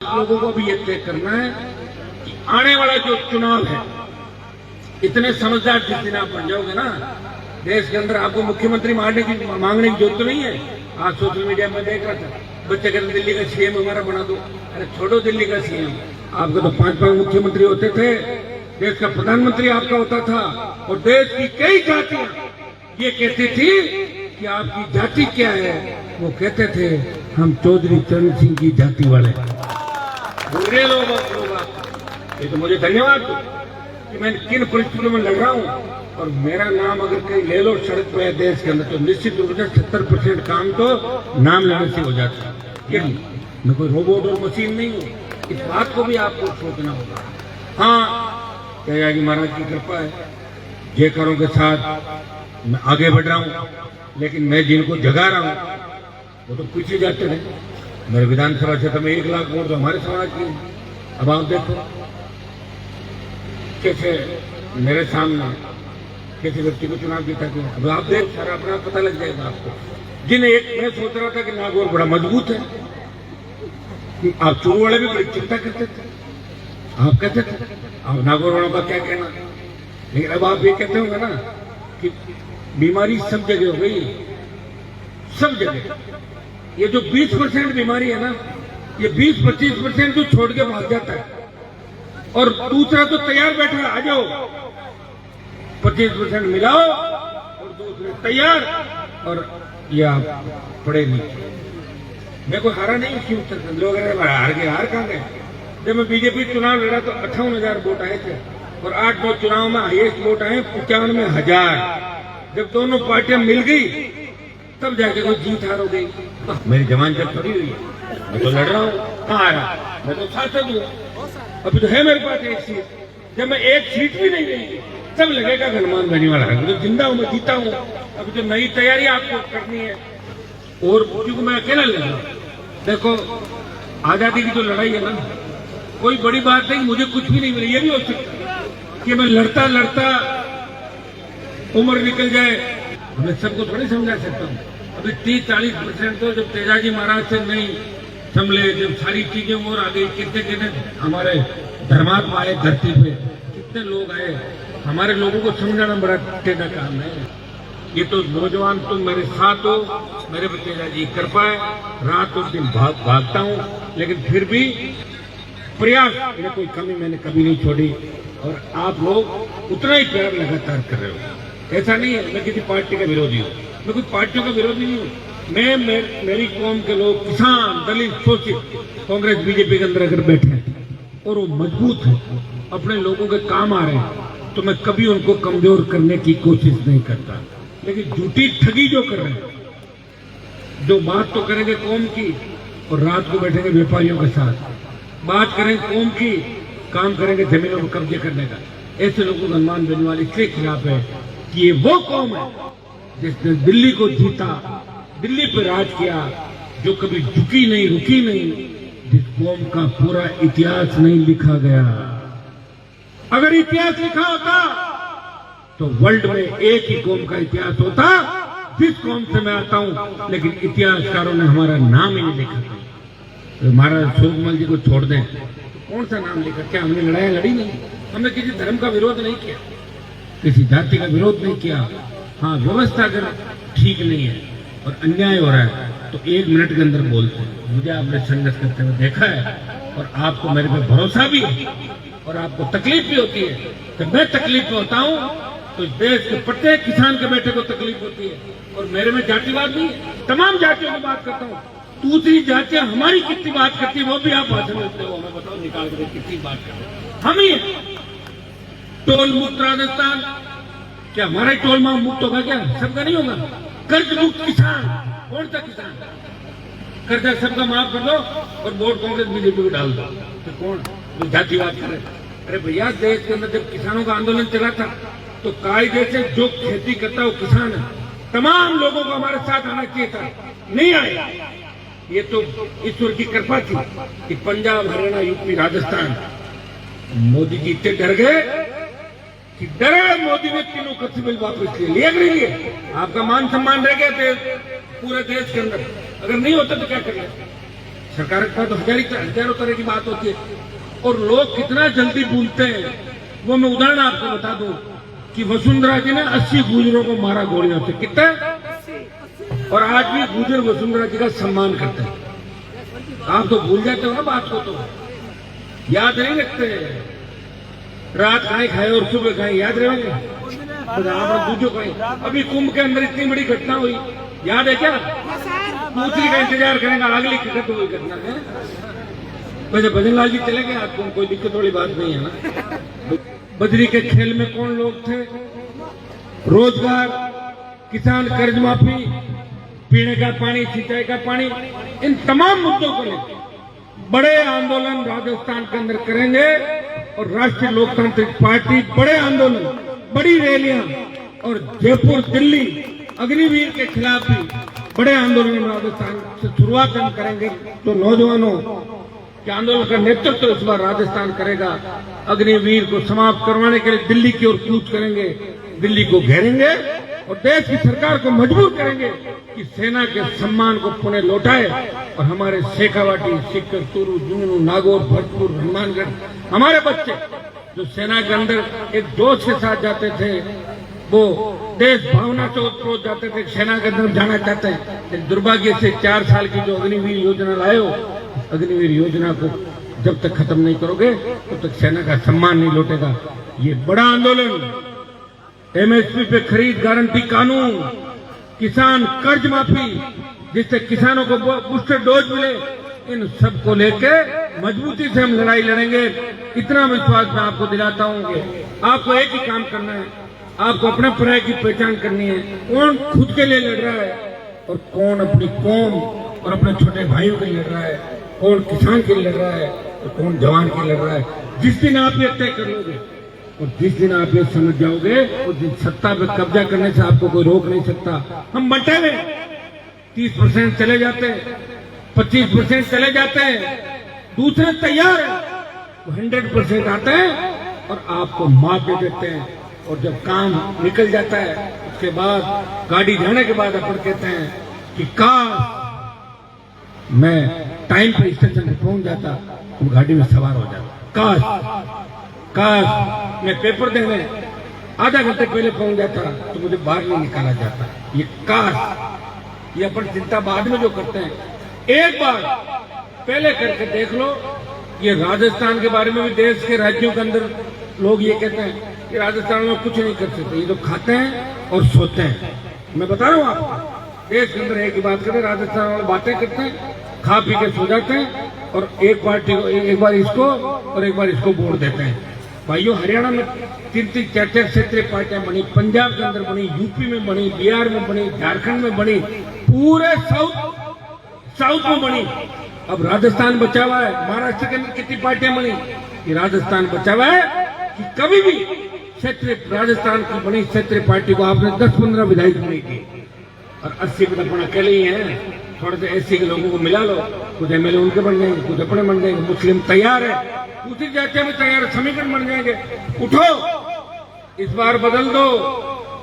लोगों को भी ये तय करना है कि आने वाला जो चुनाव है, इतने समझदार जिस दिन आप बन जाओगे ना, देश के अंदर आपको मुख्यमंत्री मांगने की जरूरत तो नहीं है। आज सोशल मीडिया में देख रहा था, बच्चे कहते दिल्ली का सीएम हमारा बना दो। अरे छोड़ो दिल्ली का सीएम, आपके तो 5 मुख्यमंत्री होते थे, देश का प्रधानमंत्री आपका होता था। और देश की कई जातियां ये कहती थी कि आपकी जाति क्या है, वो कहते थे हम चौधरी चरण सिंह की जाति वाले। बुरे लोग ये तो मुझे धन्यवाद दो कि मैं किन परिस्थितियों में लड़ रहा हूं। और मेरा नाम अगर कहीं ले लो सड़क पे देश के अंदर, तो निश्चित रूप से 70% काम तो नाम लेने से हो जाता है। मैं कोई रोबोट और मशीन नहीं हूं, इस बात को भी आपको सोचना होगा। हाँ, त्यागी महाराज की कृपा है, जय करों के साथ मैं आगे बढ़ रहा हूं, लेकिन मैं जिनको जगा रहा हूं वो तो पीछे जाते रहे। मेरे विधानसभा क्षेत्र में 1 लाख वोट तो हमारे समाज की। अब आप देखो कैसे मेरे सामने किसी व्यक्ति को चुनाव जीता गया। अब आप देख, सारा अपना पता लग जाएगा आपको। मैं सोच रहा था कि नागौर बड़ा मजबूत है, कि आप चूरू वाले भी बड़ी चिंता करते थे, आप कहते थे अब नागौर वालों का क्या कहना। लेकिन अब आप ये कहते होंगे ना कि बीमारी सब जगह हो गई, सब जगह। ये जो 20% बीमारी है ना, ये 20-25% जो छोड़ के भाग जाता है, और दूसरा तो तैयार बैठा है, आ जाओ 25% मिलाओ, और दूसरे तैयार, और ये आप पड़े नहीं। मैं कोई हारा नहीं, क्यों लोग हार गए, हार कहां गए। जब मैं बीजेपी चुनाव लड़ा तो 58,000 वोट आए थे, और 8-9 चुनाव में हाईएस्ट वोट आए 95,000। जब दोनों पार्टियां मिल गई तब जाके कोई जीत हार हो गई। मेरी जवान जब थोड़ी हुई है, मैं तो लड़ रहा हूँ, कहाँ आ रहा, मैं तो सांसद हूँ। अभी तो है मेरे पास 1 सीट, जब मैं 1 सीट भी नहीं गई तब लगेगा हनुमान बेनीवाल है, तो जिंदा हूँ, मैं जीता हूँ। अभी तो नई तैयारी आपको करनी है, और क्योंकि मैं अकेला लड़ रहा हूँ। देखो, आजादी की जो लड़ाई है ना, कोई बड़ी बात नहीं, मुझे कुछ भी नहीं मिला। ये भी हो सकता है कि मैं लड़ता लड़ता उम्र निकल जाए, मैं सबको थोड़ी समझा सकता हूँ। अभी 30-40% तो जब तेजाजी महाराज से नहीं संभले, जब सारी चीजें और आ गई, कितने हमारे धर्मात्मा आए धरती पे, कितने लोग आए, हमारे लोगों को समझाना बड़ा टेढ़ा काम है। ये तो नौजवान तुम मेरे साथ हो, मेरे पे तेजाजी कृपा है, रात और दिन भागता हूँ, लेकिन फिर भी प्रयास में कोई कमी मैंने कभी नहीं छोड़ी। और आप लोग उतना ही प्यार लगातार कर रहे हो। ऐसा नहीं है मैं किसी पार्टी का विरोधी हूँ, मैं कोई पार्टियों का विरोधी नहीं हूँ। मेरी कौम के लोग, किसान, दलित, शोषित, कांग्रेस बीजेपी के अंदर अगर बैठे हैं और वो मजबूत है, अपने लोगों के काम आ रहे हैं, तो मैं कभी उनको कमजोर करने की कोशिश नहीं करता। लेकिन झूठी ठगी जो कर रहे हैं, जो बात तो करेंगे कौम की और रात को बैठेंगे व्यापारियों के साथ, बात करेंगे कौम की, काम करेंगे जमीनों को कब्जे करने का, ऐसे लोगों का हनुमान बेनीवाल इसके खिलाफ है कि ये वो कौम है जिसने दिल्ली को जीता, दिल्ली पर राज किया, जो कभी झुकी नहीं, रुकी नहीं, जिस कौम का पूरा इतिहास नहीं लिखा गया। अगर इतिहास लिखा होता तो वर्ल्ड में एक ही कौम का इतिहास होता, जिस कौम से मैं आता हूं, लेकिन इतिहासकारों ने हमारा नाम ही नहीं लिखा। तो महाराज सूरजमल जी को छोड़ दें, तो कौन सा नाम लिखा? क्या हमने लड़ाई लड़ी नहीं? हमने किसी धर्म का विरोध नहीं किया, किसी जाति का विरोध नहीं किया। हाँ, व्यवस्था अगर ठीक नहीं है और अन्याय हो रहा है तो 1 मिनट के अंदर बोलते हैं। मुझे आपने संघर्ष करते हुए देखा है, और आपको मेरे पे भरोसा भी है, और आपको तकलीफ भी होती है। जब मैं तकलीफ में होता हूँ तो देश के प्रत्येक किसान के बेटे को तकलीफ होती है। और मेरे में जातिवाद नहीं है, तमाम जातियों की बात करता हूँ। दूसरी जातियां हमारी कितनी बात करती है वो भी आप भाषण देते हो, हमें बताओ निकाल कर कितनी बात करते हम ही है। टोल मुक्त राजस्थान, क्या हमारा टोल मुक्त होगा? क्या सबका नहीं होगा? कर्ज मुक्त किसान, कौन सा किसान? कर्जा सबका माफ कर दो और वोट कांग्रेस बीजेपी को डाल दो, तो कौन जातिवाद करे? अरे भैया, देश के अंदर जब किसानों का आंदोलन चला था तो कायदे से जो खेती करता है वो किसान है, तमाम लोगों को हमारे साथ आना चाहिए था, नहीं आए। ये तो ईश्वर की कृपा थी कि पंजाब, हरियाणा, यूपी, राजस्थान, मोदी जी इतने डर गए कि डरे मोदी ने तीनों कृषि बिल वापस ले लिया। नहीं लिए, आपका मान सम्मान रह गया पूरे देश के अंदर। अगर नहीं होता तो क्या करें? सरकार के पास हजारों तरह की बात होती है, और लोग कितना जल्दी भूलते हैं। वो मैं उदाहरण आपको बता दूं कि वसुंधरा जी ने 80 गुजरों को मारा गोलियों से, कितना, और आज भी गुजर वसुंधरा जी का सम्मान करते हैं। आप तो भूल जाते हो ना बात को, तो याद नहीं रखते। रात खाए खाए और सुबह खाए, याद रहेंगे दूजो खाए। अभी कुंभ के अंदर इतनी बड़ी घटना हुई, याद है क्या? दूसरी का इंतजार करेंगे, अगली टिकट हुई घटना है। वैसे भजन लाल जी चले गए, आपको कोई दिक्कत वाली बात नहीं है ना। बजरी के खेल में कौन लोग थे? रोजगार, किसान कर्ज माफी, पीने का पानी, सिंचाई का पानी, इन तमाम मुद्दों को लेकर बड़े आंदोलन राजस्थान के अंदर करेंगे। और राष्ट्रीय लोकतांत्रिक पार्टी बड़े आंदोलन, बड़ी रैलियां, और जयपुर, दिल्ली, अग्निवीर के खिलाफ भी बड़े आंदोलन राजस्थान से शुरुआत हम करेंगे। तो नौजवानों के आंदोलन का नेतृत्व इस बार राजस्थान करेगा। अग्निवीर को समाप्त करवाने के लिए दिल्ली की ओर कूच करेंगे, दिल्ली को घेरेंगे और देश की सरकार को मजबूर करेंगे कि सेना के सम्मान को पुनः लौटाए। और हमारे शेखावाटी, सीकर, तुरू, झुंझुनू, नागौर, भरतपुर, हनुमानगढ़, हमारे बच्चे जो सेना के अंदर एक जोश के साथ जाते थे, वो देश भावना से ओतप्रोत जाते थे, सेना के अंदर जाना चाहते हैं। लेकिन दुर्भाग्य से 4 साल की जो अग्निवीर योजना लाए हो, अग्निवीर योजना को जब तक खत्म नहीं करोगे तब तक सेना का सम्मान नहीं लौटेगा। ये बड़ा आंदोलन, एमएसपी पे खरीद गारंटी कानून, किसान कर्ज माफी, जिससे किसानों को बूस्टर डोज मिले, इन सब को लेके मजबूती से हम लड़ाई लड़ेंगे। इतना विश्वास मैं आपको दिलाता हूं कि आपको एक ही काम करना है, आपको अपने पराये की पहचान करनी है। कौन खुद के लिए लड़ रहा है और कौन अपनी कौम और अपने छोटे भाइयों के लिए लड़ रहा है, कौन किसान के लिए लड़ रहा है और कौन जवान के लिए लड़ रहा है। जिस दिन आप ये तय कर लोगे और जिस दिन आप ये समझ जाओगे, उस दिन सत्ता पे कब्जा करने से आपको कोई रोक नहीं सकता। हम बंटे में 30% चले जाते हैं, 25% चले जाते हैं, दूसरे तैयार है, 100% आते हैं और आपको मार दे देते हैं। और जब काम निकल जाता है, उसके बाद गाड़ी जाने के बाद अपन कहते हैं कि काश मैं टाइम पर स्टेशन पर पहुंच जाता, तो गाड़ी में सवार हो जाता। काश मैं पेपर देने आधा घंटे पहले पहुंच जाता तो मुझे बाहर नहीं निकाला जाता। ये काश, ये अपन चिंता बाद में जो करते हैं, एक बार पहले करके देख लो। ये राजस्थान के बारे में भी देश के राज्यों के अंदर लोग ये कहते हैं कि राजस्थान में कुछ नहीं कर सकते, ये तो खाते हैं और सोते हैं। मैं बता रहा हूँ आपको, देश के अंदर एक ही बात करते, राजस्थान वाले बातें करते हैं, खा पी के सो जाते हैं और एक पार्टी को एक बार इसको और एक बार इसको वोट देते हैं। भाइयों, हरियाणा में 3-3, 4-4 क्षेत्रीय पार्टियां बनी, पंजाब के अंदर बनी, यूपी में बनी, बिहार में बनी, झारखंड में बनी, पूरे साउथ में बनी। अब राजस्थान बचा हुआ है। महाराष्ट्र के अंदर कितनी पार्टियां बनी? कि राजस्थान बचा हुआ है कि कभी भी क्षेत्रीय राजस्थान की बनी क्षेत्रीय पार्टी को आपने 10-15 विधायक नहीं की, और 80 में अपन अकेले ही हैं। थोड़े से एससी के लोगों को मिला लो, कुछ एमएलए उनके बन जाएंगे, कुछ अपने बन जाएंगे। मुस्लिम तैयार है, दूसरी जातियां भी तैयार है, समीकरण बन जाएंगे। उठो, इस बार बदल दो।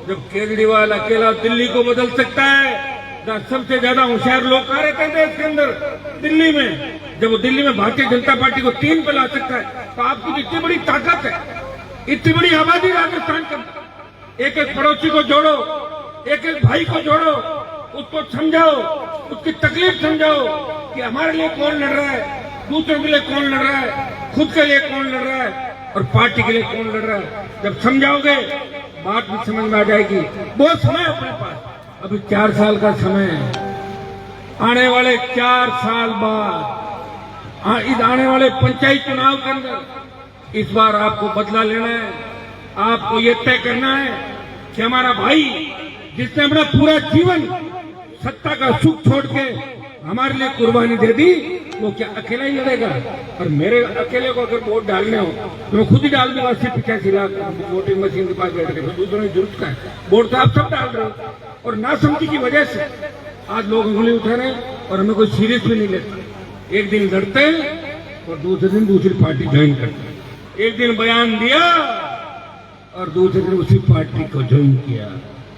जब केजरीवाल अकेला दिल्ली को बदल सकता है, जहाँ सबसे ज्यादा होशियार लोग आ रहे थे देश के अंदर, दिल्ली में, जब वो दिल्ली में भारतीय जनता पार्टी को 3 पे ला सकता है, तो आपकी इतनी बड़ी ताकत है, इतनी बड़ी आबादी राजस्थान के। एक एक पड़ोसी को जोड़ो, एक एक भाई को जोड़ो, उसको समझाओ, उसकी तकलीफ समझाओ कि हमारे लिए कौन लड़ रहा है, दूसरों के लिए कौन लड़ रहा है, खुद के लिए कौन लड़ रहा है और पार्टी के लिए कौन लड़ रहा है। जब समझाओगे, बात भी समझ में आ जाएगी। बहुत समय है अपने पास, अभी 4 साल का समय है। आने वाले 4 साल बाद, इस आने वाले पंचायत चुनाव के अंदर इस बार आपको बदला लेना है। आपको ये तय करना है कि हमारा भाई जिसने अपना पूरा जीवन सत्ता का सुख छोड़ के हमारे लिए कुर्बानी दे दी, वो क्या अकेला ही लड़ेगा? और मेरे अकेले को अगर वोट डालने हो तो मैं खुद ही डाल दूंगा 80-85 लाख वोटिंग मशीन के पास बैठ के। दूसरों की जरूरत का है? वोट तो आप सब डाल रहे हो, और नासमझी की वजह से आज लोग उंगली उठा रहे हैं और हमें कोई सीरियस भी नहीं लेते। एक दिन लड़ते हैं और दूसरे दिन दूसरी पार्टी ज्वाइन करते हैं। एक दिन बयान दिया और दूसरे दिन उसी पार्टी को ज्वाइन किया।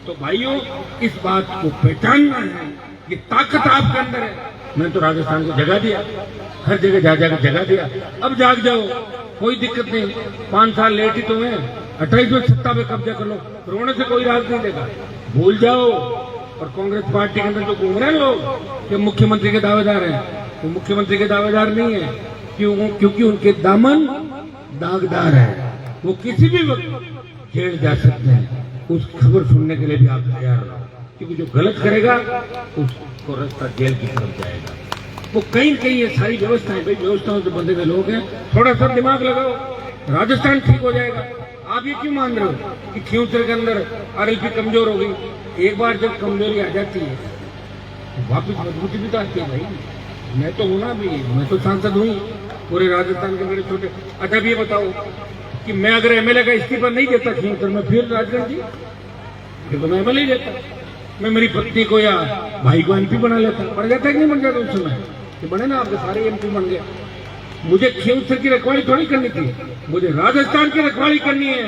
तो भाइयों, इस बात को पहचानना है, ये ताकत आपके अंदर है। मैंने तो राजस्थान को जगह दिया, हर जगह जा जाकर जगह दिया। अब जाग जाओ, कोई दिक्कत नहीं। 5 साल लेट ही तो है, 28 में सत्ता पे कब्जा कर लो, रोने से कोई राहत नहीं देगा, भूल जाओ। और कांग्रेस पार्टी के अंदर जो घूम रहे हैं लोग कि मुख्यमंत्री के दावेदार हैं, वो मुख्यमंत्री के दावेदार नहीं है। क्योंकि उनके दामन दागदार है, वो किसी भी वक्त जेल जा सकते हैं। उस खबर सुनने के लिए भी आप तैयार हो, क्योंकि जो गलत करेगा उसको रास्ता जेल की तरफ जाएगा। वो कहीं कहीं ये सारी व्यवस्थाएं, भाई व्यवस्थाओं से बंधे हुए लोग हैं, थोड़ा सा दिमाग लगाओ, राजस्थान ठीक हो जाएगा। आप ये क्यों मान रहे हो कि खियूचर के अंदर आरएलपी कमजोर हो गई? एक बार जब कमजोरी आ जाती है तो वापिस मजबूती भी तो आती है भाई। मैं तो हूं ना, भी मैं तो सांसद हूँ पूरे राजस्थान के बड़े छोटे। अच्छा अब ये बताओ कि मैं अगर एमएलए का इस्तीफा नहीं देता खियूचर में, फिर राजगढ़ जी फिर तो मैं एमएलए ही देता। मैं मेरी पत्नी को या भाई को एमपी बना लेता, बन जाता कि नहीं बन जाता उस समय? कि बने ना, आपके सारे एमपी बन गए। मुझे खियूचर की रखवाली थोड़ी करनी थी, मुझे राजस्थान की रखवाली करनी है।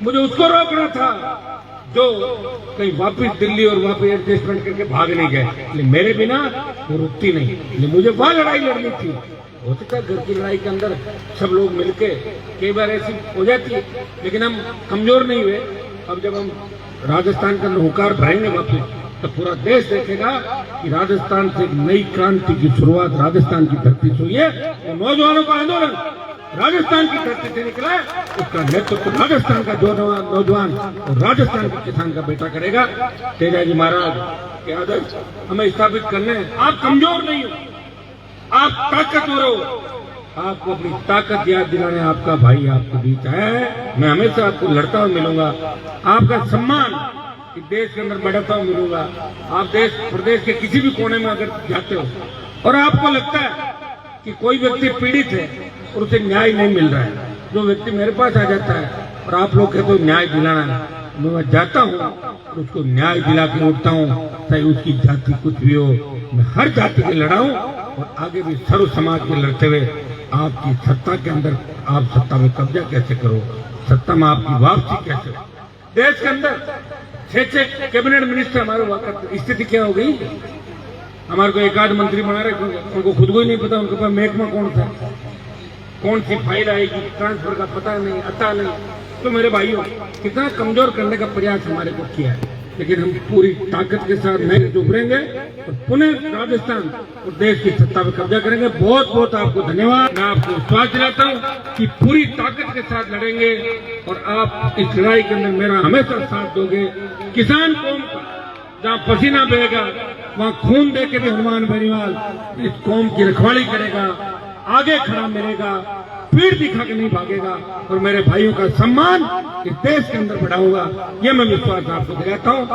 मुझे उसको रोकना था जो कहीं वापस दिल्ली और वापस एडजस्टमेंट करके भाग नहीं गए। इसलिए मेरे बिना वो रुकती नहीं, इसलिए मुझे वह लड़ाई लड़नी थी। हो सकता है घर की लड़ाई के अंदर सब लोग मिलके कई बार ऐसी हो जाती है, लेकिन हम कमजोर नहीं हुए। अब जब हम राजस्थान का हुंकार भरेंगे वापस, तो पूरा देश देखेगा कि राजस्थान से एक नई क्रांति की शुरुआत राजस्थान की धरती से हुई है। तो नौजवानों का आंदोलन राजस्थान की धरती से निकला है, उसका नेतृत्व राजस्थान का नौजवान और राजस्थान के किसान का बेटा करेगा। तेजाजी महाराज के आदर्श हमें स्थापित करने हैं। आप कमजोर नहीं हो, आप ताकतवर हो। आपको अपनी ताकत याद दिलाने आपका भाई आपके बीच आया है। मैं हमेशा आपको लड़ता हुआ मिलूंगा, आपका सम्मान कि देश के अंदर बढ़ता हुआ मिलूंगा। आप देश प्रदेश के किसी भी कोने में अगर जाते हो और आपको लगता है कि कोई व्यक्ति पीड़ित है और उसे न्याय नहीं मिल रहा है, जो व्यक्ति मेरे पास आ जाता है और आप लोग कहते हो न्याय दिलाना है, मैं जाता हूँ और उसको न्याय दिला के उठता हूँ, चाहे उसकी जाति कुछ भी हो। मैं हर जाति के लड़ा हूँ और आगे भी सर्व समाज के लड़ते हुए आपकी सत्ता के अंदर आप सत्ता में कब्जा कैसे करो, सत्ता में आपकी वापसी कैसे हो। देश के अंदर 6 कैबिनेट मिनिस्टर हमारे वक्त स्थिति क्या हो गई? हमारे को एक आध मंत्री बना रहे, उनको खुद को ही नहीं पता उनके पास महकमा कौन था, कौन सी फाइल आएगी, ट्रांसफर का पता नहीं, आता नहीं। तो मेरे भाइयों, कितना कमजोर करने का प्रयास हमारे को किया है, लेकिन हम पूरी ताकत के साथ नए उभरेंगे और पुनः राजस्थान और देश की सत्ता पर कब्जा करेंगे। बहुत बहुत आपको धन्यवाद। मैं आपको विश्वास दिलाता हूँ कि पूरी ताकत के साथ लड़ेंगे और आप इस लड़ाई के अंदर मेरा हमेशा साथ दोगे। किसान कौम का जहाँ पसीना बहेगा वहाँ खून दे के भी हनुमान बेनीवाल इस कौम की रखवाली करेगा, आगे खड़ा मिलेगा, पीठ दिखा के नहीं भागेगा और मेरे भाइयों का सम्मान इस देश के अंदर बढ़ाऊंगा। ये मैं विश्वास आपको दिलाता हूँ।